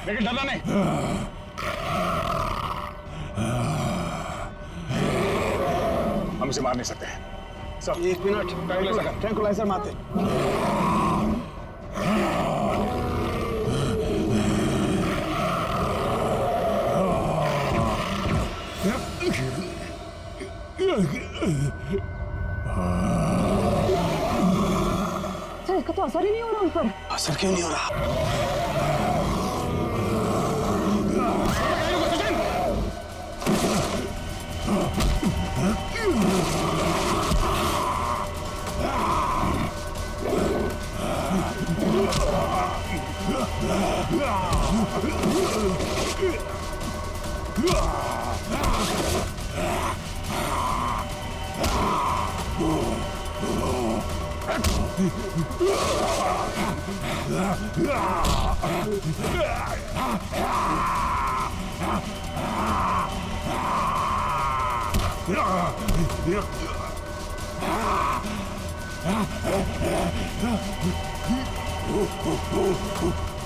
लेकिन डरना नहीं। हम इसे मार नहीं सकते। सब 1 मिनट, ट्रैंकुलाइजर मारते। सर इसका तो असर ही नहीं हो रहा उन पर। असर क्यों नहीं हो रहा?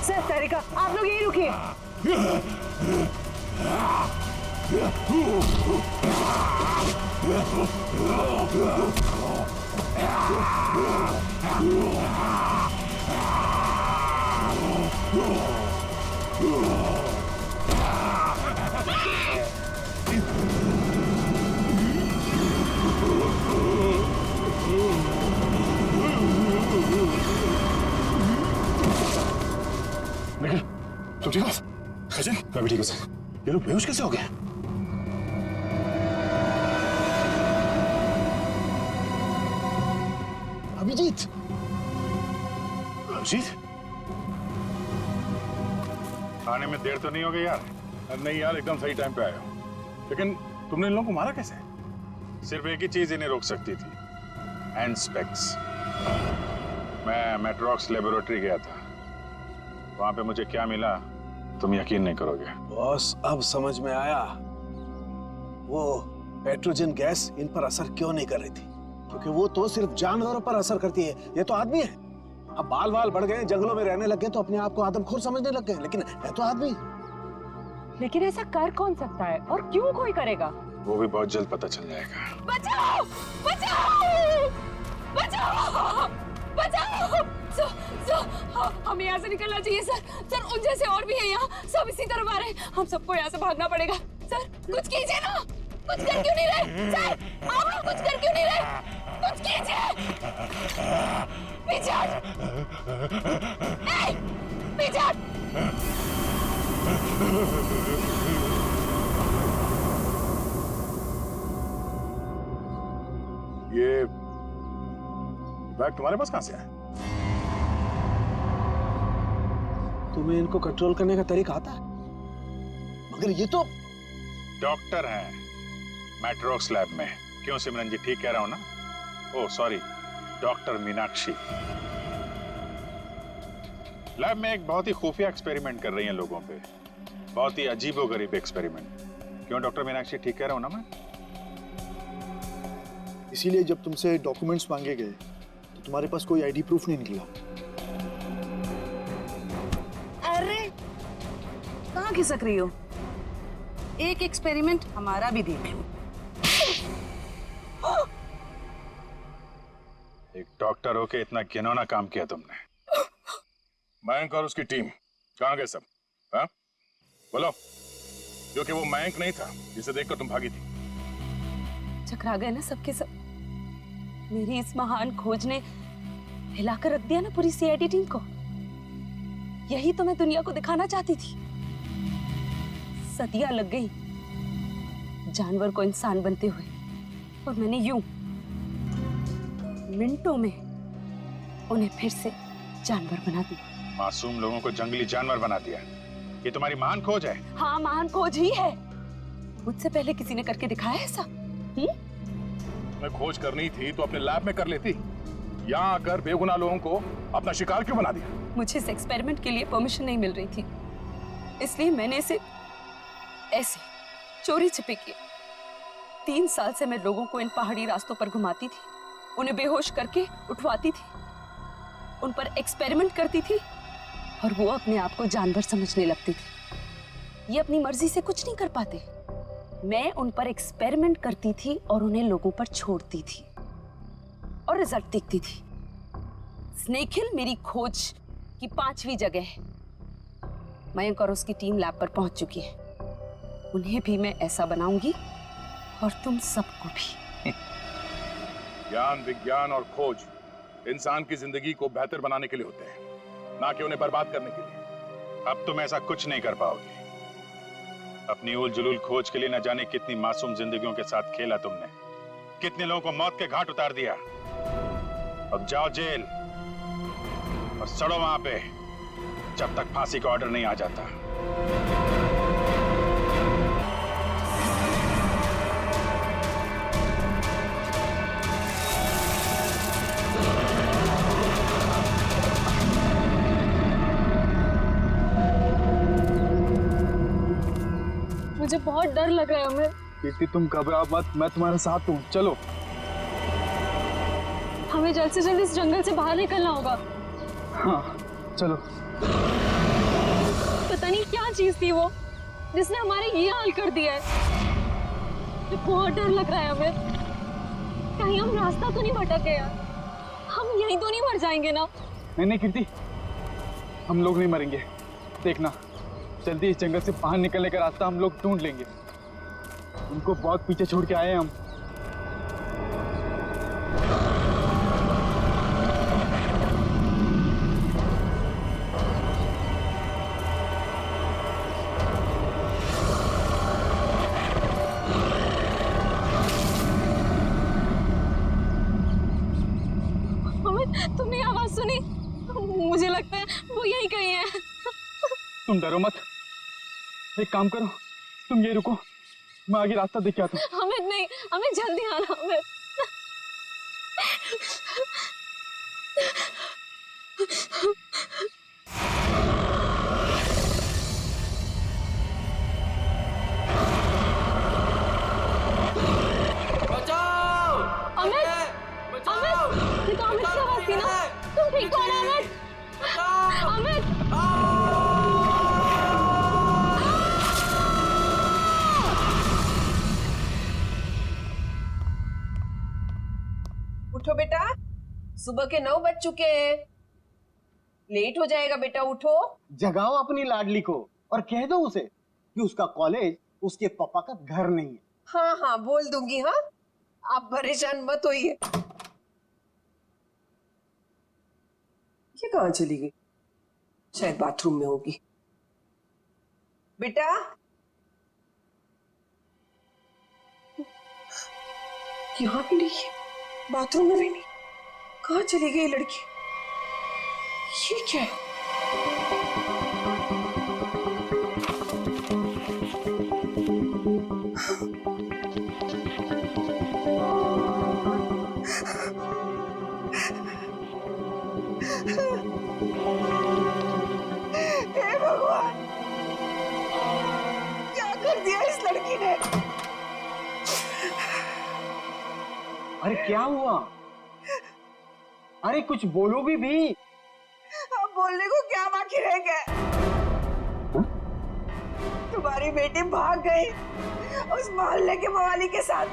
सर सारिका, आप लोग यहीं रुकिए। निखिल, तुम ठीक हो? खजन, मैं भी ठीक हूँ सर। ये लोग बेहोश कैसे हो गए? अभिजीत, अभिजीत? आने में देर तो नहीं हो गई यार? नहीं यार, एकदम सही टाइम पे आया हो। लेकिन तुमने इन लोगों को मारा कैसे? सिर्फ एक ही चीज इन्हें रोक सकती थी, हैंड स्पेक्स। मैं मेट्रॉक्स लेबोरेटरी गया था, वहां पे मुझे क्या मिला तुम यकीन नहीं करोगे। बॉस अब समझ में आया वो पेट्रोजन गैस इन पर असर क्यों नहीं कर रही थी। क्योंकि वो तो सिर्फ जानवरों पर असर करती है, ये तो आदमी है। अब बाल बाल बढ़ गए, जंगलों में रहने लग गए तो अपने आप को आदमखोर समझने लग गए, लेकिन है तो आदमी। लेकिन ऐसा कर कौन सकता है और क्यों कोई करेगा? वो भी बहुत जल्द पता चल जाएगा। बचाओ! बचाओ! बचाओ! बचाओ! हमें यहाँ से निकलना चाहिए सर। सर उन जैसे और भी हैं यहाँ, सब इसी तरफ आ रहे हैं। हम सबको यहाँ से भागना पड़ेगा। सर कुछ कीजिए ना, कुछ कर क्यों नहीं रहे? सर आप लोग कुछ कर क्यों नहीं रहे? कुछ कीजिए। पीछे हट! पीछे हट! ये बैग तुम्हारे पास कहां से आया? तुम्हें इनको कंट्रोल करने का तरीका आता है? मगर ये तो डॉक्टर हैं मैट्रॉक्स लैब में। क्यों सिमरन जी, ठीक कह रहा हूं ना? Oh sorry, doctor Meenakshi. Lab में एक बहुत ही खुफिया एक्सपेरिमेंट कर रही हैं लोगों पे, बहुत ही अजीबोगरीब एक्सपेरिमेंट। क्यों डॉक्टर मीनाक्षी, ठीक कह रहा हूं ना मैं? इसीलिए जब तुमसे डॉक्यूमेंट्स मांगे गए तो तुम्हारे पास कोई आईडी प्रूफ नहीं निकला। अरे कहाँ खिसक रही हो? एक एक्सपेरिमेंट हमारा भी देख लो। एक डॉक्टर होके इतना घिनौना काम किया तुमने। मयंक और उसकी टीम कहाँ गए सब? हाँ बोलो, क्योंकि वो मयंक नहीं था जिसे देखकर तुम भागी थी। चकरा गए ना सबके सब। मेरी इस महान खोज ने हिलाकर रख दिया ना पूरी सीआईडी टीम को। यही तो मैं दुनिया को दिखाना चाहती थी। सदियां लग गई जानवर को इंसान बनते हुए, और मैंने यूं मिनटों में उन्हें फिर से जानवर बना दिया। मासूम लोगों को जंगली जानवर बना दिया। ये तुम्हारी महान खोज है? हाँ महान खोज ही है। मुझसे पहले किसी ने करके दिखाया ऐसा? मैं खोज करनी थी तो अपने लैब में कर लेती। यहाँ आकर बेगुनाह लोगों को अपना शिकार क्यों बना दिया? मुझे इस एक्सपेरिमेंट के लिए परमिशन नहीं मिल रही थी, इसलिए मैंने इसे ऐसे चोरी छिपे किए। 3 साल से मैं लोगों को इन पहाड़ी रास्तों पर घुमाती थी, उन्हें बेहोश करके उठवाती थी, उन पर एक्सपेरिमेंट करती थी और वो अपने आप को जानवर समझने लगते थे। ये अपनी मर्जी से कुछ नहीं कर पाते। मैं उन पर एक्सपेरिमेंट करती थी और उन्हें लोगों पर छोड़ती थी और रिजल्ट देखती थी। स्नेक हिल मेरी खोज की 5वीं जगह है। मयंक और उसकी टीम लैब पर पहुंच चुकी है। उन्हें भी मैं ऐसा बनाऊंगी और तुम सबको भी। ज्ञान, विज्ञान और खोज इंसान की जिंदगी को बेहतर बनाने के लिए होते हैं, ना कि उन्हें बर्बाद करने के लिए। अब तुम ऐसा कुछ नहीं कर पाओगे। अपनी उल जुलूल खोज के लिए न जाने कितनी मासूम जिंदगियों के साथ खेला तुमने, कितने लोगों को मौत के घाट उतार दिया। अब जाओ जेल और सड़ो वहां पे जब तक फांसी का ऑर्डर नहीं आ जाता। मुझे बहुत डर लग रहा है अमित। कीर्ति तुम घबराओ मत, मैं तुम्हारे साथ हूँ। चलो हमें जल्द से जल्द इस जंगल से बाहर निकलना होगा। हाँ चलो। पता नहीं क्या चीज थी वो जिसने हमारे ये हाल कर दिया है। मुझे बहुत डर लग रहा है अमित। कहीं हम रास्ता तो नहीं भटके यार? हम यहीं तो नहीं मर जाएंगे ना? नहीं नहीं कीर्ति, हम लोग नहीं मरेंगे। देखना, जल्दी इस जंगल से बाहर निकलने का रास्ता हम लोग ढूंढ लेंगे। उनको बहुत पीछे छोड़ के आए हैं हम। अमित, तुमने आवाज सुनी? मुझे लगता है वो यहीं कहीं है। तुम डरो मत, एक काम करो, तुम ये रुको, मैं आगे रास्ता देख के आता हूँ। अमित नहीं, अमित जल्दी आना अमित। बचाओ! अमित, अमित, ये तो अमित की आवाज थी ना? तुम ठीक हो ना अमित? अमित, उठो बेटा, सुबह के 9 बज चुके हैं। लेट हो जाएगा बेटा, उठो। जगाओ अपनी लाडली को और कह दो उसे कि उसका कॉलेज उसके पापा का घर नहीं है। हाँ हाँ बोल दूंगी। हाँ, आप परेशान मत होइए। ये कहाँ चली गई? शायद बाथरूम में होगी। बेटा, यहाँ भी नहीं है, बाथरूम में भी नहीं। कहाँ चली गई लड़की? ये क्या है? हे भगवान, क्या कर दिया इस लड़की ने? अरे क्या हुआ? अरे कुछ बोलो भी। अब बोलने को क्या बाकी रह गया? तुम्हारी बेटी भाग गई उस मोहल्ले के मवाली के साथ।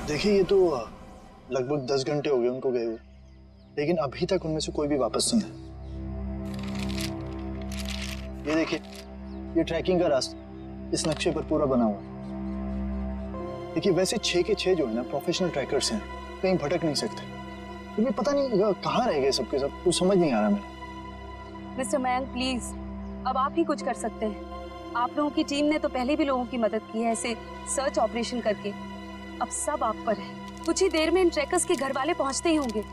देखिए, ये तो लगभग 10 घंटे हो गए उनको गए हुए, लेकिन अभी तक उनमें से कोई भी वापस नहीं है। ये देखिए, ये ट्रैकिंग का रास्ता इस नक्शे पर पूरा बना हुआ है। देखिए, वैसे 6 के 6 जो है ना प्रोफेशनल ट्रैकर्स हैं, कहीं भटक नहीं सकते। लेकिन पता नहीं कहाँ रह गए सबके सब, कुछ समझ नहीं आ रहा मेरे। मिस्टर मयंक प्लीज, अब आप ही कुछ कर सकते हैं। आप लोगों की टीम ने तो पहले भी लोगों की मदद की है ऐसे सर्च ऑपरेशन करके। अब सब आप पर है। कुछ ही देर में इन ट्रैकर्स के घर वाले पहुंचते ही होंगे।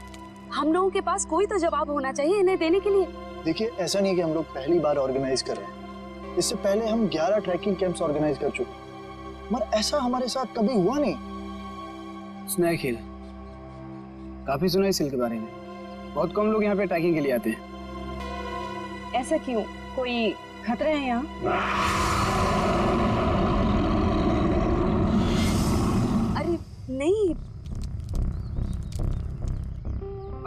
हम लोगों के पास कोई तो जवाब होना चाहिए इन्हें देने के लिए। देखिए, ऐसा नहीं कि हम लोग पहली बार ऑर्गेनाइज कर रहे हैं। इससे पहले हम 11 ट्रैकिंग कैंप्स ऑर्गेनाइज कर चुके हैं, मगर ऐसा हमारे साथ कभी हुआ नहीं। स्नैक हिल, काफी सुना है इस हिल के बारे में। बहुत कम लोग यहाँ पे ट्रैकिंग के लिए आते हैं। ऐसा क्यों? कोई खतरा है यहाँ?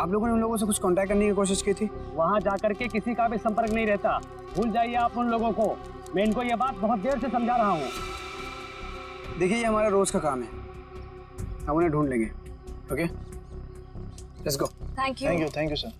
आप लोगों ने उन लोगों से कुछ कांटेक्ट करने की कोशिश की थी? वहां जाकर के किसी का भी संपर्क नहीं रहता। भूल जाइए आप उन लोगों को। मैं इनको ये बात बहुत देर से समझा रहा हूँ। देखिए ये हमारा रोज का काम है, हम उन्हें ढूंढ लेंगे। Okay, let's go. Thank you. Thank you sir.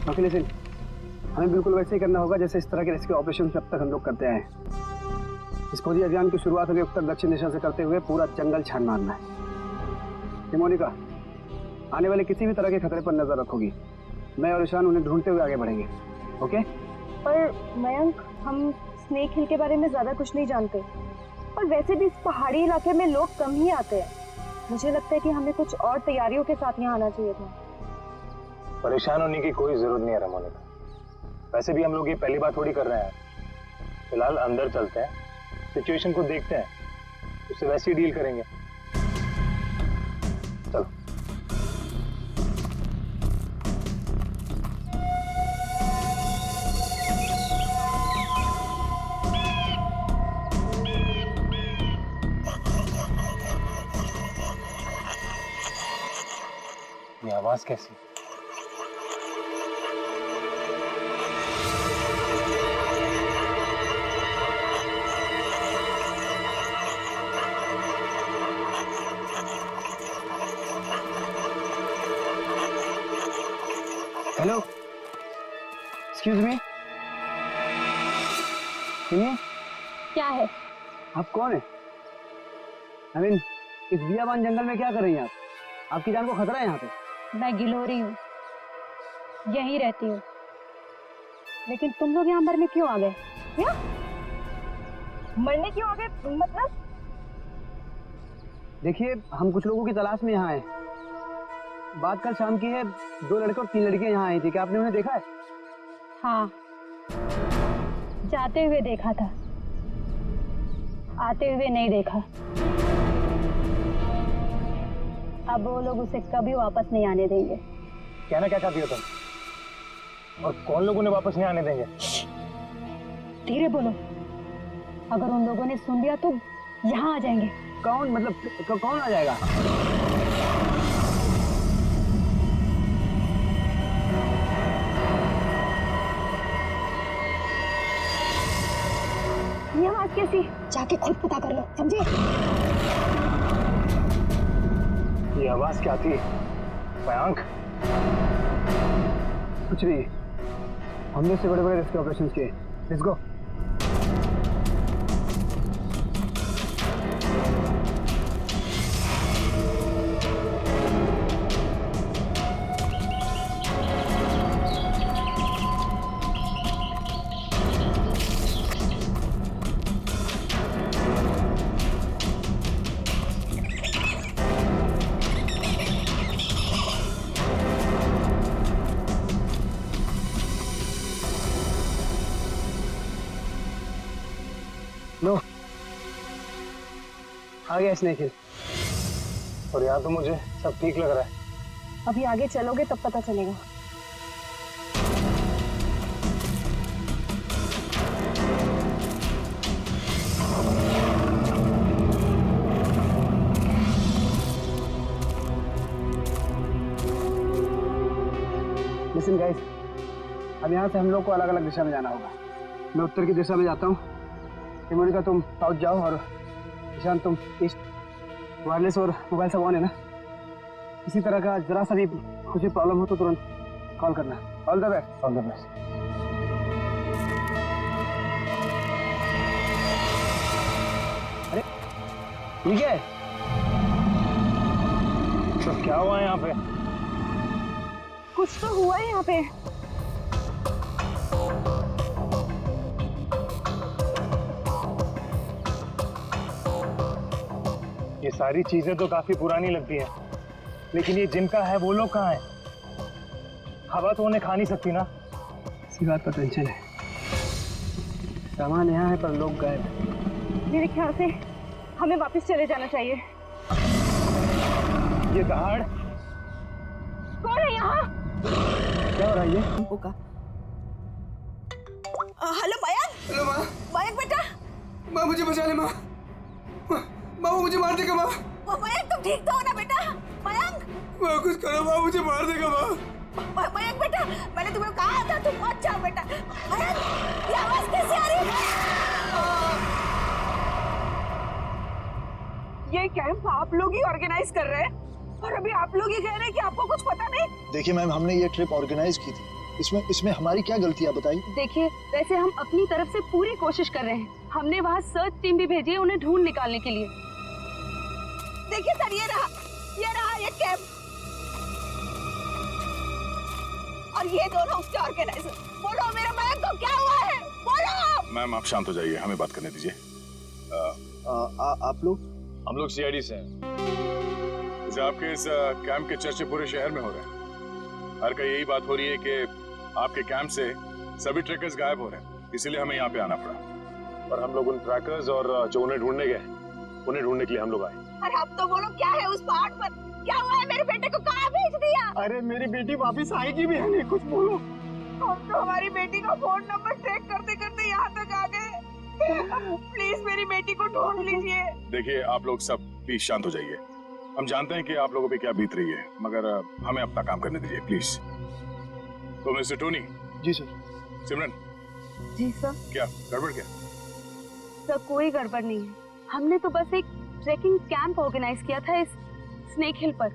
Okay listen, हमें बिल्कुल वैसे ही करना होगा जैसे इस तरह के रेस्क्यू ऑपरेशन अब तक हम लोग करते आए हैं। इस खोजी अभियान की शुरुआत अभी उत्तर दक्षिण दिशा से करते हुए पूरा जंगल छान मारना है। ये मोनिका, आने वाले किसी भी तरह के खतरे पर नजर रखोगी। मैं और ईशान उन्हें ढूंढते हुए आगे बढ़ेंगे। ओके? पर मयंक, हम स्नेक हिल के बारे में ज्यादा कुछ नहीं जानते और वैसे भी इस पहाड़ी इलाके में लोग कम ही आते हैं। मुझे लगता है कि हमें कुछ और तैयारियों के साथ यहाँ आना चाहिए था। परेशान होने की कोई जरूरत नहीं है रमोनिका। वैसे भी हम लोग ये पहली बार थोड़ी कर रहे हैं। फिलहाल अंदर चलते हैं, सिचुएशन को देखते हैं, उससे वैसे ही डील करेंगे। चलो। ये आवाज कैसी? हेलो, एक्सक्यूज मी, सुनिए। क्या है? आप कौन है? आई मीन, इस बियाबान जंगल में क्या कर रही हैं आप? आपकी जान को खतरा है यहाँ पे। मैं गिलोरी हूँ, यहीं रहती हूँ। लेकिन तुम लोग यहाँ मरने क्यों आ गए? क्या? मरने क्यों आ गए? मतलब? देखिए, हम कुछ लोगों की तलाश में यहाँ आए। बात कल शाम की है, 2 लड़के और 3 लड़कियां यहाँ आई थी। क्या आपने उन्हें देखा है? हाँ, जाते हुए देखा था, आते हुए नहीं देखा। अब वो लोग उसे कभी वापस नहीं आने देंगे। कहना क्या चाहती हो तुम? और कौन लोग उन्हें वापस नहीं आने देंगे? धीरे बोलो, अगर उन लोगों ने सुन लिया तो यहाँ आ जाएंगे। कौन? मतलब कौन आ जाएगा? ये आवाज कैसी? जाके खुद पता कर लो, समझे? ये आवाज क्या थी? मयंक? कुछ नहीं, हमने इससे बड़े बड़े रेस्क्यू ऑपरेशंस किए। Let's go. लो, आ गया स्नेक हिल। और यहाँ तो मुझे सब ठीक लग रहा है। अभी आगे चलोगे तब पता चलेगा। लिसन गाइस, अब यहाँ से हम लोग को अलग अलग दिशा में जाना होगा। मैं उत्तर की दिशा में जाता हूँ, मोनिका तुम साउथ जाओ और ईशान तुम ईस्ट। वायरलेस और मोबाइल सब ऑन है ना? इसी तरह का जरा सा भी कुछ भी प्रॉब्लम हो तो तुरंत कॉल करना। All the best. All the best. अरे ठीक है, तो क्या हुआ यहाँ पे? कुछ तो हुआ है यहाँ पे। ये सारी चीजें तो काफी पुरानी लगती हैं, लेकिन ये जिनका है वो लोग कहाँ हैं? हवा तो उन्हें खा नहीं सकती ना। इसी बात पर टेंशन है। सामान यहाँ है पर लोग गायब हैं। मेरे ख्याल से हमें वापस चले जाना चाहिए। ये दहाड़ कौन है यहाँ? क्या हो रहा है ये? होगा। हेलो मयंक। हेलो माँ। मयंक बेटा। माँ मुझे बचा ले माँ। माँ वो मुझे मार देगा माँ। मयंक तुम ठीक तो हो ना बेटा? मयंक। माँ कुछ करो माँ, मुझे मार देगा माँ। मयंक बेटा मैंने तुम्हें कहा था तुम मत जाओ बेटा। मयंक ये आवाज कैसे आ रही है? ये कैंप आप लोग ही ऑर्गेनाइज कर रहे हैं और अभी आप लोग ही कह रहे हैं कि आपको कुछ पता नहीं। देखिए मैम, हमने ये ट्रिप ऑर्गेनाइज की थी, इसमें हमारी क्या गलती है बताइए। देखिए, वैसे हम अपनी तरफ से पूरी कोशिश कर रहे हैं। हमने वहाँ सर्च टीम भी भेजी है उन्हें ढूंढ निकालने के लिए। देखिए सर ये रहा ये कैंप और ये दोनों उसके ऑर्गेनाइजर। बोलो मेरे मयंक को क्या हुआ है, बोलो। मैम आप शांत हो जाइए, हमें बात करने दीजिए। आप लोग? हम लोग सीआईडी से हैं। जैसे आपके इस कैंप के चर्चे पूरे शहर में हो रहे हैं। हर कहीं यही बात हो रही है कि आपके कैंप से सभी ट्रैकर्स गायब हो रहे हैं, इसीलिए हमें यहाँ पे आना पड़ा। और हम लोग उन ट्रैकर्स और जो उन्हें ढूंढने गए, उन्हें ढूंढने के लिए हम लोग आए। अरे अब तो बोलो क्या है उस पहाड़ पर, क्या हुआ है? मेरे बेटे को कहाँ भेज दिया? अरे मेरी बेटी वापस आएगी भी है नहीं, कुछ बोलो। हम तो हमारी बेटी का फोन नंबर ट्रैक करते करते यहाँ तक आ गए। प्लीज मेरी बेटी को ढूंढ लीजिए। देखिए आप लोग सब प्लीज शांत हो जाइए। हम जानते हैं कि आप लोगों पे क्या बीत रही है, मगर हमें अपना काम करने दीजिए प्लीज। तो मिस्टर टोनी। जी सर। सिमरन। जी सर। क्या गड़बड़ क्या? सर कोई गड़बड़ नहीं है। हमने तो बस एक ट्रैकिंग कैंप ऑर्गेनाइज किया था इस स्नेक हिल पर,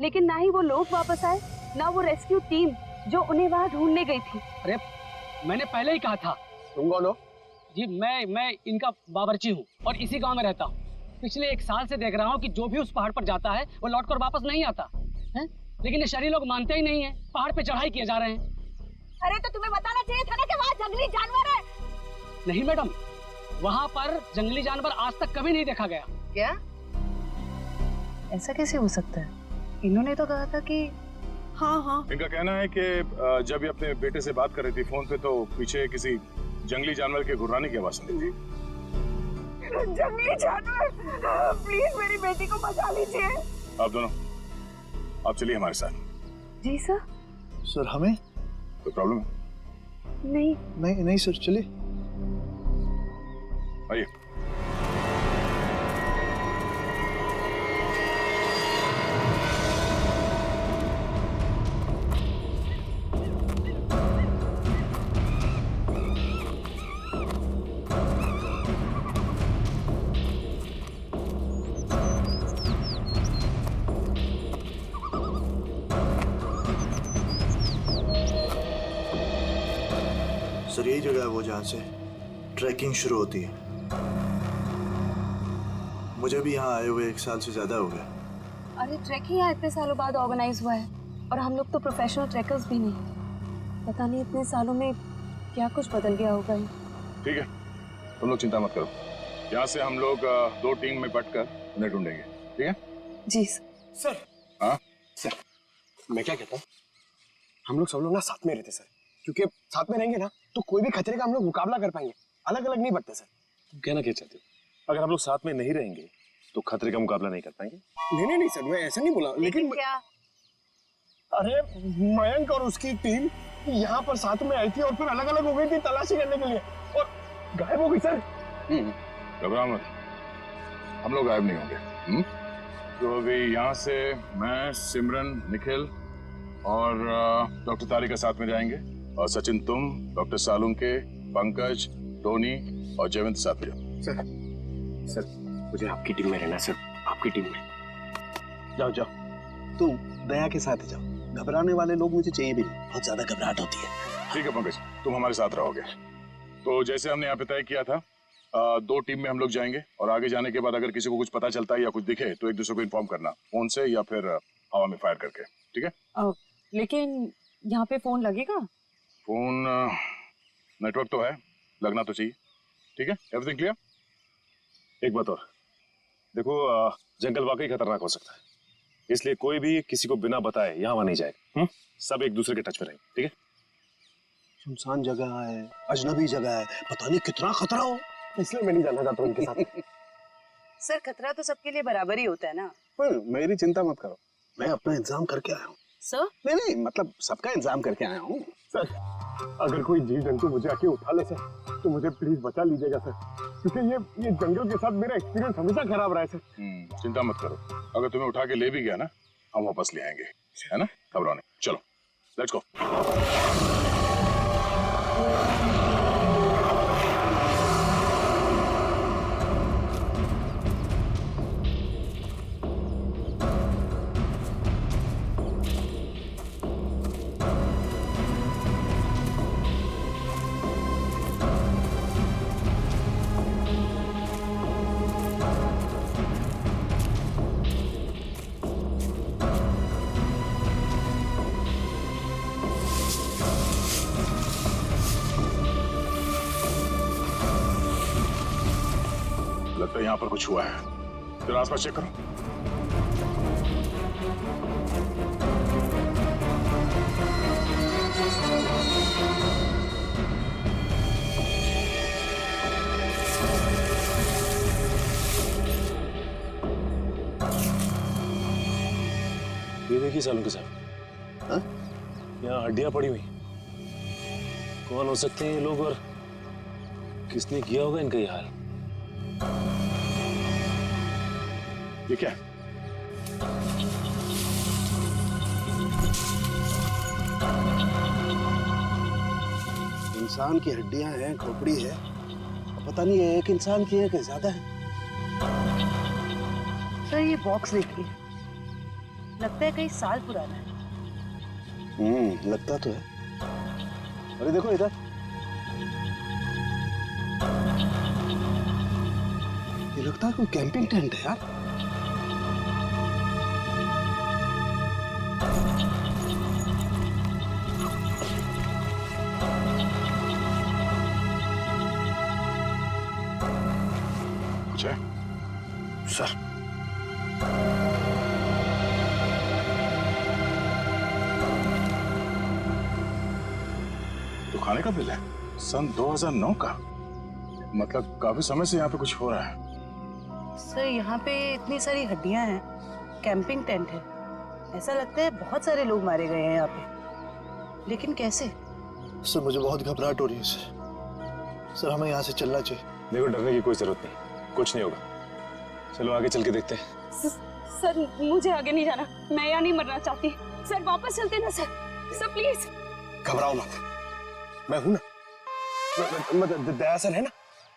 लेकिन ना ही वो लोग वापस आए, ना वो रेस्क्यू टीम जो उन्हें वहाँ ढूंढने गई थी। अरे मैंने पहले ही कहा था। तुम कौन हो? जी मैं इनका बावर्ची हूँ और इसी गांव में रहता हूँ। पिछले 1 साल से देख रहा हूँ कि जो भी उस पहाड़ पर जाता है वो लौटकर वापस नहीं आता है, लेकिन ये शहरी लोग मानते ही नहीं है। पहाड़ पे चढ़ाई किए जा रहे हैं। अरे तो तुम्हें बताना चाहिए था ना कि वहाँ जंगली जानवर है। नहीं मैडम, वहाँ पर जंगली जानवर आज तक कभी नहीं देखा गया। क्या? ऐसा कैसे हो सकता है? इन्होंने तो कहा था कि हाँ। इनका कहना है कि जब ये अपने बेटे से बात कर रही थी फोन पे, तो पीछे किसी जंगली जानवर के गुर्राने की आवाज सुनी थी। जंगली जानवर, प्लीज मेरी बेटी को बचा लीजिए। आप दोनों आप चलिए हमारे साथ। जी सर। सर हमें? कोई प्रॉब्लम है? नहीं सर, चलिए। आइए। सर यही जगह है वो जहाँ से ट्रैकिंग शुरू होती है। मुझे भी यहाँ आए हुए 1 साल से ज्यादा हो गया। अरे ट्रैकिंग यहाँ इतने सालों बाद ऑर्गेनाइज हुआ है और हम लोग तो प्रोफेशनल ट्रैकर्स भी नहीं। पता नहीं इतने सालों में क्या कुछ बदल गया होगा। ठीक है, तुम लोग चिंता मत करो। यहाँ से हम लोग 2 टीम में बंटकर उन्हें ढूंढेंगे, ठीक है? जी सर। हाँ सर मैं क्या कहता हूँ, हम लोग सब लोग ना साथ में रहते सर, क्योंकि साथ में रहेंगे ना तो कोई भी खतरे का हम लोग मुकाबला कर पाएंगे। अलग अलग नहीं बढ़ते सर। तुम कहना क्या चाहते हो? अगर हम लोग साथ में नहीं रहेंगे तो खतरे का मुकाबला नहीं कर पाएंगे। नहीं सर, मैं ऐसा नहीं बोला, लेकिन क्या? अरे मयंक और उसकी टीम यहाँ पर साथ में आई थी और फिर अलग अलग हो गई थी तलाशी करने के लिए और गायब हो गई सर। घबराओ मत, हम लोग गायब नहीं होंगे। तो अभी यहाँ से मैं, सिमरन, निखिल और डॉक्टर तारिका साथ में जाएंगे, और सचिन तुम, डॉक्टर सालुंके, पंकज, टोनी और जयवंत साथ में जाओ। सर मुझे आपकी टीम में रहना सर, आपकी टीम में। जाओ तुम दया के साथ जाओ। घबराने वाले लोग मुझे चाहिए भी नहीं, बहुत ज्यादा घबराहट होती है। ठीक है पंकज, तुम हमारे साथ रहोगे। तो जैसे हमने यहाँ पे तय किया था, 2 टीम में हम लोग जाएंगे और आगे जाने के बाद अगर किसी को कुछ पता चलता है या कुछ दिखे तो एक दूसरे को इन्फॉर्म करना, फोन से या फिर हवा में फायर करके, ठीक है? लेकिन यहाँ पे फोन लगेगा? फोन नेटवर्क तो है, लगना तो चाहिए। ठीक है, एवरीथिंग क्लियर? एक बात और देखो, जंगल वाकई खतरनाक हो सकता है। इसलिए कोई भी किसी को बिना बताए यहाँ वहां नहीं जाएगा। सब एक दूसरे के टच में रहेंगे, ठीक है? सुनसान जगह है, अजनबी जगह है, पता नहीं कितना खतरा हो, इसलिए मैं नहीं जाना चाहता उनके साथ। सर खतरा तो सबके लिए बराबर ही होता है ना। पर मेरी चिंता मत करो, मैं अपना इंतजाम करके आया हूँ। सर नहीं नहीं, मतलब सबका इंतजाम करके आया हूँ। सर अगर कोई जीव जंतु मुझे आके उठा ले सर, तो मुझे प्लीज बचा लीजिएगा सर, क्योंकि ये जंगल के साथ मेरा एक्सपीरियंस हमेशा खराब रहा है सर। चिंता मत करो, अगर तुम्हें उठा के ले भी गया ना, हम वापस ले आएंगे, है ना? घबराओ नहीं, चलो लेट्स गो। लगता है यहाँ पर कुछ हुआ है, जरा आसपास चेक करो। ये देखिए सालों के साथ, हाँ? यहाँ हड्डियां पड़ी हुई। कौन हो सकते हैं ये लोग और किसने किया होगा इनका ये हाल? ये क्या है? इंसान की हड्डियां हैं, खोपड़ी है, पता नहीं है एक इंसान की है कि ज्यादा है। सर ये बॉक्स देखिए, लगता है कई साल पुराना है। लगता तो है। अरे देखो इधर, ये लगता है कोई कैंपिंग टेंट है यार। कुछ है? सर तो खाने का बिल है, सन 2009 का। मतलब काफी समय से यहाँ पे कुछ हो रहा है। सर यहाँ पे इतनी सारी हड्डियां हैं, कैंपिंग टेंट है, ऐसा लगता है बहुत सारे लोग मारे गए हैं यहाँ पे, लेकिन कैसे? सर मुझे बहुत घबराहट हो रही है सर हमें यहाँ से चलना चाहिए। देखो डरने की कोई जरूरत नहीं, कुछ नहीं होगा। चलो आगे चल के देखते हैं। सर मुझे आगे नहीं जाना, मैं यहाँ नहीं मरना चाहती। सर वापस चलते ना सर, सर प्लीज। घबराओ मत, मैं हूं ना। मतलब दया सर है ना,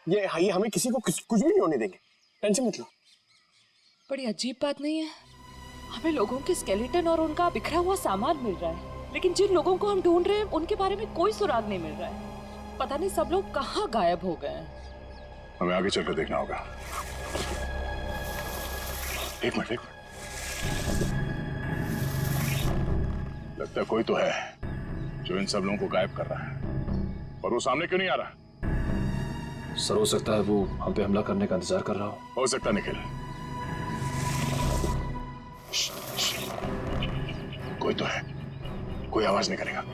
ये हमें किसी को कुछ भी नहीं होने देंगे, टेंशन मत लो। बड़ी अजीब बात नहीं है, हमें लोगों के स्केलेटन और उनका बिखरा हुआ सामान मिल रहा है, लेकिन जिन लोगों को हम ढूंढ रहे हैं उनके बारे में कोई सुराग नहीं मिल रहा है। पता नहीं सब लोग कहाँ गायब हो गए हैं। हमें आगे चलकर देखना होगा। एक मिनट, लगता है कोई तो है जो इन सब लोगों को गायब कर रहा है, और वो सामने क्यों नहीं आ रहा? सर हो सकता है वो हम पे हमला करने का इंतजार कर रहा हो सकता निखिल। कोई तो है, कोई आवाज नहीं करेगा।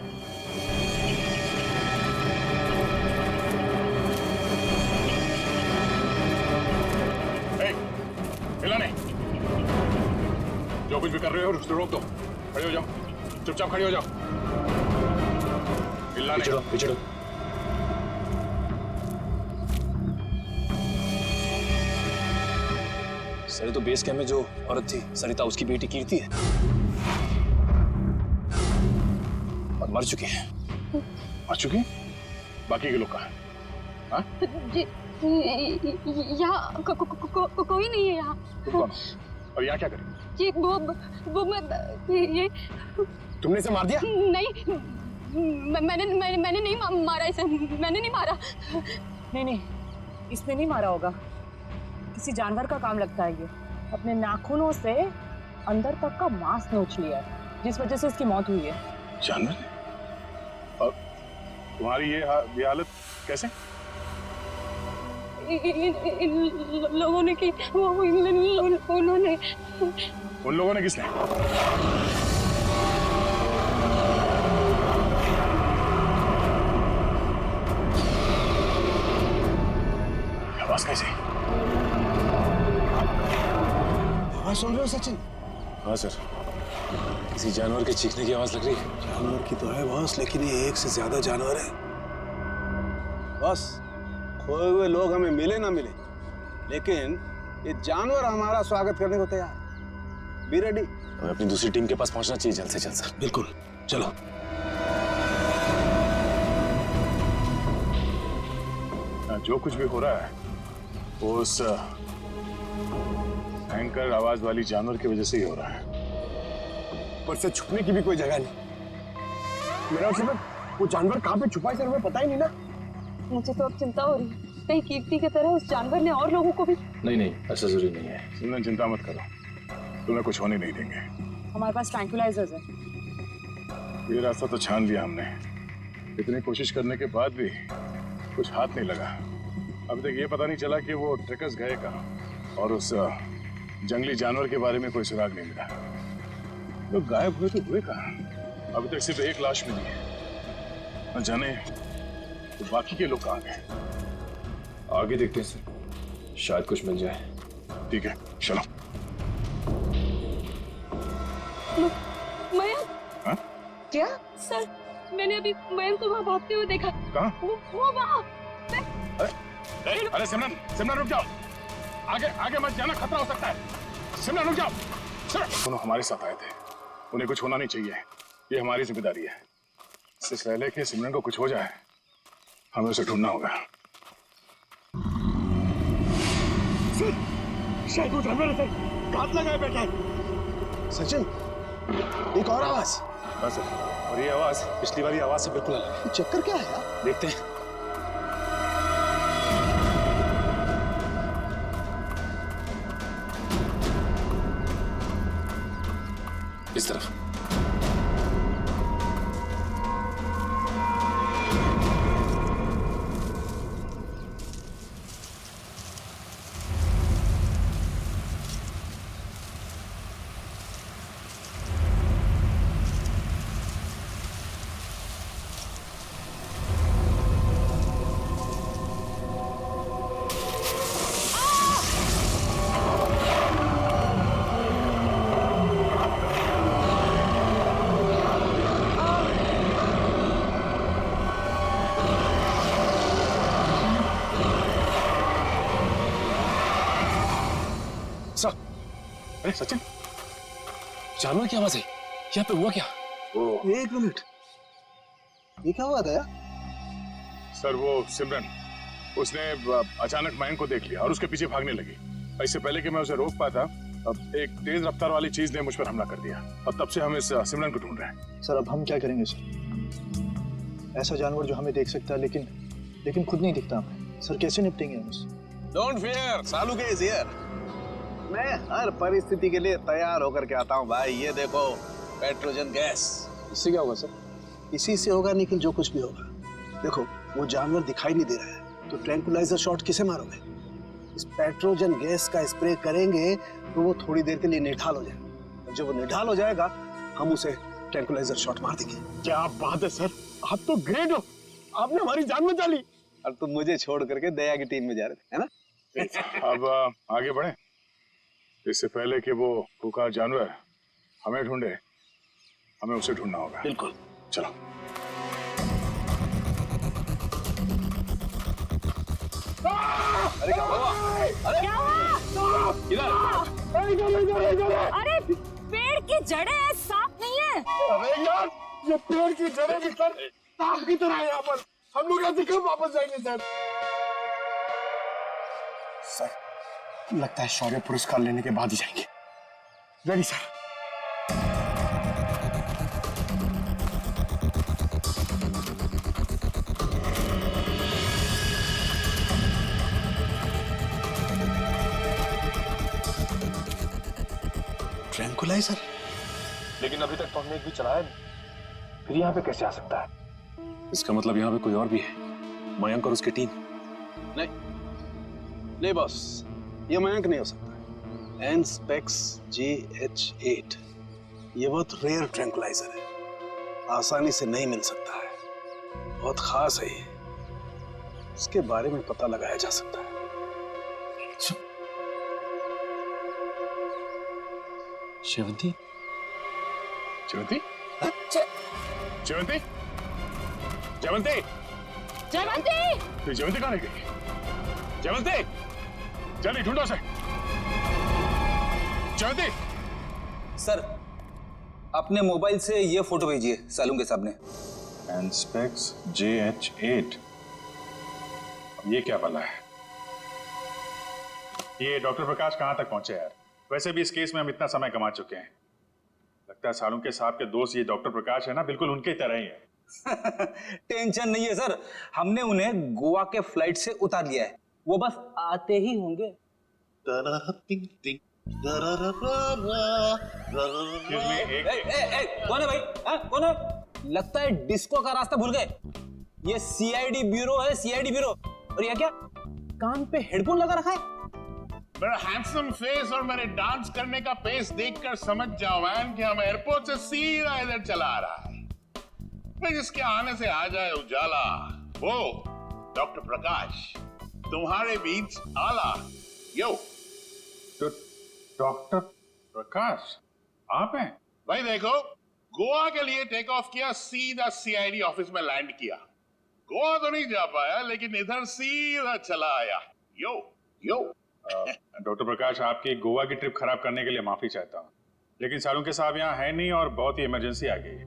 हिला नहीं, जो कुछ भी कर रहे हो उसको रोक दो। खड़े हो जाओ, चुपचाप खड़े हो जाओ, हिलना नहीं। पिछड़ो। सर तो बेस कैंप में जो औरत थी सरिता, उसकी बेटी कीर्ति है और मर चुकी है। मर चुकी है? बाकी के लोग कहाँ हैं? हाँ? यहाँ कोई नहीं है यहाँ। तुम कौन हो? और यहाँ क्या करें? ये वो ये तुमने इसे मार दिया? नहीं, मैंने नहीं मारा इसे, मैंने नहीं मारा। नहीं, इसने नहीं मारा होगा, किसी जानवर का काम लगता है। ये अपने नाखूनों से अंदर तक का मांस नोच लिया है, जिस वजह से इसकी मौत हुई है। जानवर? और तुम्हारी ये हालत कैसे? इन लोगों ने की, उन्होंने। उन लोगों ने किसने? आवाज कैसी? आवाज सुन रहे हो सचिन? हाँ सर, किसी जानवर के चीखने की आवाज लग रही है। जानवर की तो है बॉस, लेकिन ये एक से ज्यादा जानवर है बॉस। खोए हुए लोग हमें मिले ना मिले, लेकिन ये जानवर हमारा स्वागत करने को तैयार है। Be ready. हमें अपनी दूसरी टीम के पास पहुंचना चाहिए जल्द से जल्द सर। बिल्कुल, चलो। जो कुछ भी हो रहा है वो उस भयंकर आवाज वाली जानवर की वजह से ही हो रहा है। पर से छुपने की भी कोई जगह नहीं। मेरा मतलब वो जानवर कहाँ पे छुपा है सर, हमें पता ही नहीं ना। मुझे तो अब चिंता हो रही है, कहीं कीर्ति की तरह उस जानवर ने और लोगों को भी। नहीं, ऐसा जरूरी नहीं है। सिमरन चिंता मत करो, तुम्हें कुछ होने नहीं देंगे। हमारे पास ट्रैंक्विलाइजर्स है। ये रास्ता तो छान लिया हमने, इतनी कोशिश करने के बाद भी कुछ हाथ नहीं लगा। अभी तक ये पता नहीं चला कि वो ट्रैकर्स गए कहाँ, और उस जंगली जानवर के बारे में कोई सुराग नहीं मिला। लोग गायब हुए तो हुए कहाँ? अभी तक सिर्फ एक लाश मिली है, न जाने तो बाकी के लोग कहाँ गए। आगे देखते हैं सर, शायद कुछ मिल जाए। ठीक है, चलो। मयंक। हाँ? क्या? सर, मैंने अभी मयंक को वहाँ भागते हुए देखा। कहाँ? वो वहाँ। अरे सिमरन रुक जाओ, आगे मत जाना, खतरा हो सकता है। सिमरन रुक जाओ। दोनों हमारे साथ आए थे, उन्हें कुछ होना नहीं चाहिए, ये हमारी जिम्मेदारी है। इससे पहले कि सिमरन को कुछ हो जाए, हमें उसे ढूंढना होगा। शायद वो जानवर है सर, घात लगाए बैठा है। सचिन, एक और आवाज। हाँ सर, और ये आवाज पिछली वाली आवाज से बिल्कुल अलग है। चक्कर क्या है यार? देखते हैं। इस तरफ। अरे सचिन, जानवर की आवाज है, यहाँ पे हुआ क्या? एक मिनट, ये क्या हुआ था यार? सर वो सिमरन, उसने अचानक मयंक को देख लिया और उसके पीछे भागने लगी। इससे पहले कि मैं उसे रोक पाता, अब एक तेज रफ्तार वाली चीज ने मुझ पर हमला कर दिया, और तब से हम इस सिमरन को ढूंढ रहे हैं। सर अब हम क्या करेंगे सर? ऐसा जानवर जो हमें देख सकता है लेकिन खुद नहीं दिखता हमें। सर कैसे निपटेंगे हम इससे? डोंट फियर, सालू के इज हियर। मैं हर परिस्थिति के लिए तैयार होकर के आता हूँ भाई। ये देखो, पेट्रोजन गैस। इससे क्या होगा सर? इसी से होगा निखिल, जो कुछ भी होगा। देखो, वो जानवर दिखाई नहीं दे रहा है, तो ट्रैंक्विलाइजर शॉट किसे मारोगे? इस पेट्रोजन गैस का स्प्रे करेंगे तो वो थोड़ी देर के लिए निढाल हो जाएगा, और जब वो निढाल हो जाएगा हम उसे ट्रैंक्विलाइजर शॉट मार देंगे। क्या बात है सर, आप तो ग्रेट हो, आपने हमारी जान बचा ली। और तुम मुझे छोड़ करके दया की टीम में जा रहे थे, है ना? अब आगे बढ़े, इससे पहले कि वो खुंखार जानवर हमें ढूंढे, हमें उसे ढूंढना होगा। बिल्कुल, चलो। अरे क्या हुआ? क्या हुआ? इधर। अरे पेड़ की जड़ें सांप नहीं है। अरे यार, ये पेड़ की जड़ें भी सर सांप की तरह है यहाँ पर। हम लोग ऐसे कब वापस जाएंगे सर? सर लगता है शौर्य पुरस्कार लेने के बाद ही जाएंगे। Ready sir. ट्रैंक्विलाइजर? लेकिन अभी तक तो हमने एक भी चलाया नहीं, फिर यहाँ पे कैसे आ सकता है? इसका मतलब यहाँ पे कोई और भी है, मयंक और उसकी टीम। नहीं, नहीं बॉस, ये मयंक नहीं हो सकता। एनस्पेक्स JH8 ये बहुत रेयर ट्रैंक्विलाइजर है, आसानी से नहीं मिल सकता है, बहुत खास है ये, इसके बारे में पता लगाया जा सकता है। शेवंती, जयवंती, जयवंती, जयवंती, जयवंती! तो जयवंती कहाँ रह गई? जयवंती, जल्दी ढूंढो से। जयवंती! सर, अपने मोबाइल से ये फोटो भेजिए सालून के सामने। एनस्पेक्स JH8, ये क्या भला है? ये डॉक्टर प्रकाश कहाँ तक पहुंचे यार? वैसे भी इस केस में हम इतना समय कमा चुके हैं। लगता है सालून के साहब के दोस्त ये डॉक्टर प्रकाश है ना, बिल्कुल उनके तरह ही है। टेंशन नहीं है सर, हमने उन्हें गोवा के फ्लाइट से उतार लिया है, वो बस आते ही होंगे। कौन है भाई? कौन है? लगता है डिस्को का रास्ता भूल गए। ये CID ब्यूरो है, CID ब्यूरो। और ये क्या, कान पे हेडफोन लगा रखा है? मेरा हैंडसम फेस और मेरे डांस करने का पेस देखकर समझ जाओ मैन कि हम एयरपोर्ट से सीधा इधर चला आ रहा है। फिर जिसके आने से आ जाए उजाला, वो डॉक्टर प्रकाश तुम्हारे बीच आला। यो तो डॉक्टर प्रकाश आप हैं? भाई देखो, गोवा के लिए टेक ऑफ किया, सीधा CID ऑफिस में लैंड किया। गोवा तो नहीं जा पाया, लेकिन इधर सीधा चला आया। यो यो डॉक्टर प्रकाश, आपकी गोवा की ट्रिप खराब करने के लिए माफी चाहता हूँ, लेकिन सालून के साहब यहाँ है नहीं और बहुत ही इमरजेंसी आ गई है,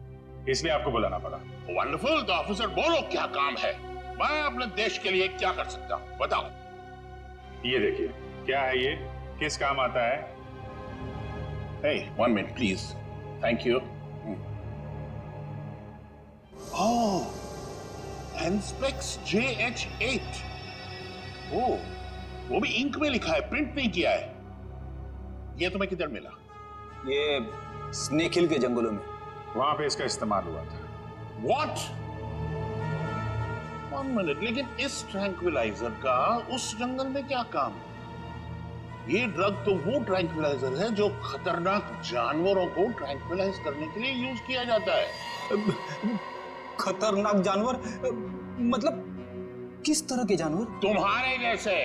इसलिए आपको बुलाना पड़ा। वंडरफुल। तो ऑफिसर बोलो क्या काम है, मैं अपने देश के लिए क्या कर सकता हूँ, बताओ। ये देखिए, क्या है ये, किस काम आता है? Hey, 1 minute please. Thank you. Oh, Anspex JH8. Oh, वो भी इंक में लिखा है, प्रिंट नहीं किया है। ये तुम्हें किधर मिला? ये स्नेक हिल के जंगलों में, वहां पे इसका इस्तेमाल हुआ था। What? 1 minute, लेकिन इस ट्रैंक्विलाइजर का उस जंगल में क्या काम? ये ड्रग तो वो ट्रैंक्विलाइजर है जो खतरनाक जानवरों को ट्रैंक्विलाइज करने के लिए यूज किया जाता है। खतरनाक जानवर मतलब किस तरह के जानवर? तुम्हारे जैसे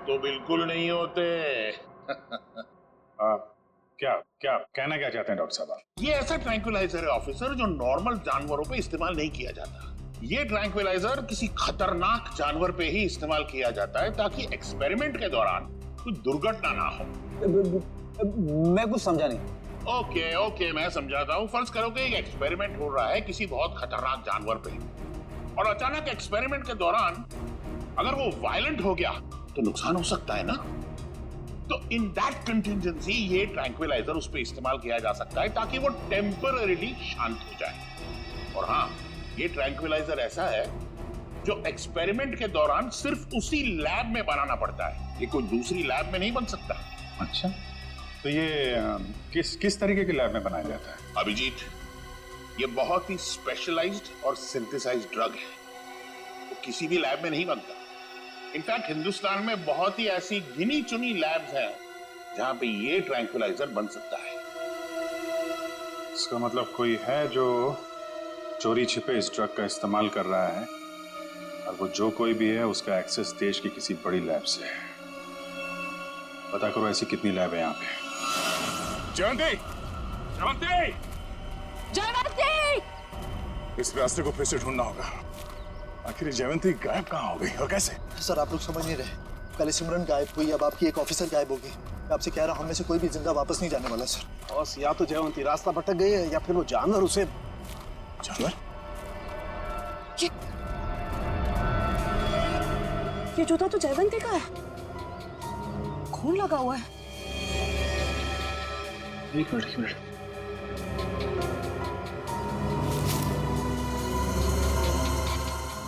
तो बिल्कुल नहीं होते। क्या क्या कहना क्या चाहते हैं डॉक्टर साहब? ये ऐसा ट्रैंक्विलाइजर है ऑफिसर जो नॉर्मल जानवरों पे इस्तेमाल नहीं किया जाता। ये ट्रैंक्विलाइजर किसी खतरनाक जानवर पे ही इस्तेमाल किया जाता है ताकि एक्सपेरिमेंट के दौरान कोई दुर्घटना ना हो। मैं कुछ समझा नहीं। ओके, मैं समझाता हूँ। फर्ज करो कि एक एक्सपेरिमेंट हो रहा है किसी बहुत खतरनाक जानवर पे, और अचानक एक्सपेरिमेंट के दौरान अगर वो वायलेंट हो गया तो नुकसान हो सकता है ना। तो इन दैट कंटिजेंसी ये ट्रैंक्विलाइजर उस पर इस्तेमाल किया जा सकता है ताकि वो टेम्पररीली शांत हो जाए। और हाँ, ये ट्रैंक्विलाइजर ऐसा है जो एक्सपेरिमेंट के दौरान सिर्फ उसी लैब में बनाना पड़ता है, ये कोई दूसरी लैब में नहीं बन सकता। अच्छा, तो ये किस तरीके की लैब में बनाया जाता है? अभिजीत, ये बहुत ही स्पेशलाइज्ड और सिंथेसाइज्ड ड्रग है, वो किसी भी लैब में नहीं बनता। इनफैक्ट हिंदुस्तान में बहुत ही ऐसी गिनी चुनी लैब्स हैं जहां पे ये ट्रैंक्विलाइजर बन सकता है। इसका मतलब कोई है जो चोरी छिपे इस ड्रग का इस्तेमाल कर रहा है, और वो जो कोई भी है उसका एक्सेस देश की किसी बड़ी लैब से है। पता करो ऐसी कितनी लैब है यहाँ पे। जयवंती! जयवंती! जयवंती! इस रास्ते को फिर से ढूंढना होगा। आखिर जयवंती गायब कहाँ हो गई और कैसे? सर, आप लोग समझ नहीं रहे। पहले सिमरन गायब हुई, अब आपकी एक ऑफिसर गायब होगी। मैं आपसे कह रहा हूँ, हम में से कोई भी जिंदा वापस नहीं जाने वाला सर। बॉस, या तो जयवंती रास्ता भटक गई है या फिर वो जानवर उसे। जानवर? ये जूता तो जयवंती का है, खून लगा हुआ है। एक मिनट।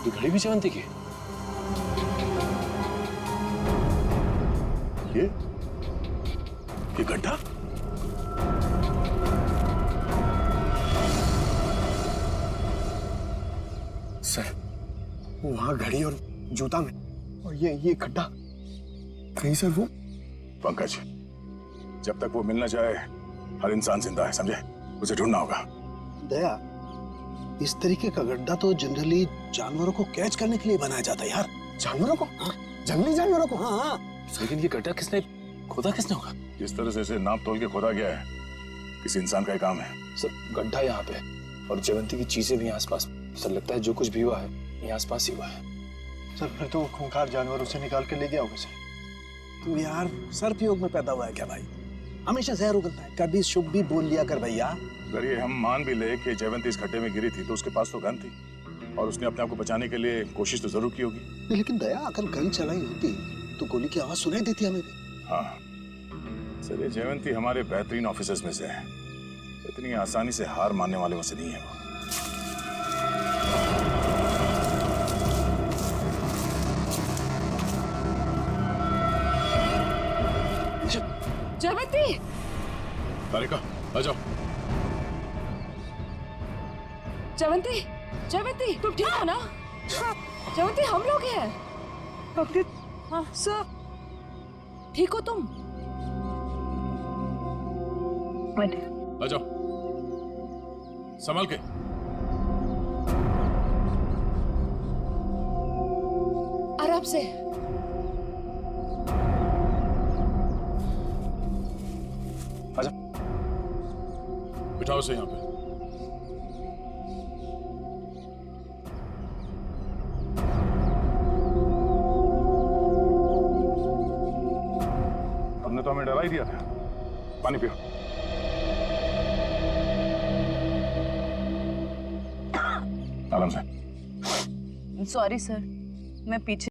ये घड़ी भी जयवंती की? ये गड्ढा? सर, वहां घड़ी और जूता में और ये गड्ढा कहीं सर वो पंकज, जब तक वो मिल न जाए हर इंसान जिंदा है, समझे? उसे ढूंढना होगा। दया, इस तरीके का गड्ढा तो जनरली जानवरों को कैच करने के लिए बनाया जाता है यार। जानवरों को? हाँ, जंगली जानवरों को। हाँ हाँ। लेकिन ये गड्ढा किसने खोदा होगा? जिस तरह से इसे नाप तोल के खोदा गया है, किसी इंसान का ही काम है। सर गड्ढा यहाँ पे और जयवंती की चीजें भी आसपास। सर लगता है जो कुछ भी हुआ है ये आसपास ही हुआ है। सर फिर तो खूंखार जानवर उसे निकाल के ले गया होगा सर। तू यार सर्पयोग में पैदा हुआ है क्या भाई? हमेशा जहर उगलता है, कभी शुभ भी बोल लिया कर भैया। अगर ये हम मान भी ले कि जयवंती इस खड्डे में गिरी थी तो उसके पास तो गन थी और उसने अपने आप को बचाने के लिए कोशिश तो जरूर की होगी। लेकिन दया, अगर गन चलाई होती तो गोली की आवाज सुनाई देती हमें भी। हाँ सर, ये जयवंती हमारे बेहतरीन ऑफिसर्स में से है, इतनी आसानी से हार मानने वाले में से नहीं है वो। जयवंती, तारिका आ जाओ। जयवंती, जयवंती तुम ठीक हो ना? जयवंती हम लोग हैं। डॉक्टर हाँ सर, ठीक हो तुम? आ जाओ, संभाल के। आराम से। आजा, बिठाओ से यहाँ पे। हमने तो हमें डरा ही दिया था। पानी पियो। आराम से। सॉरी सर, मैं पीछे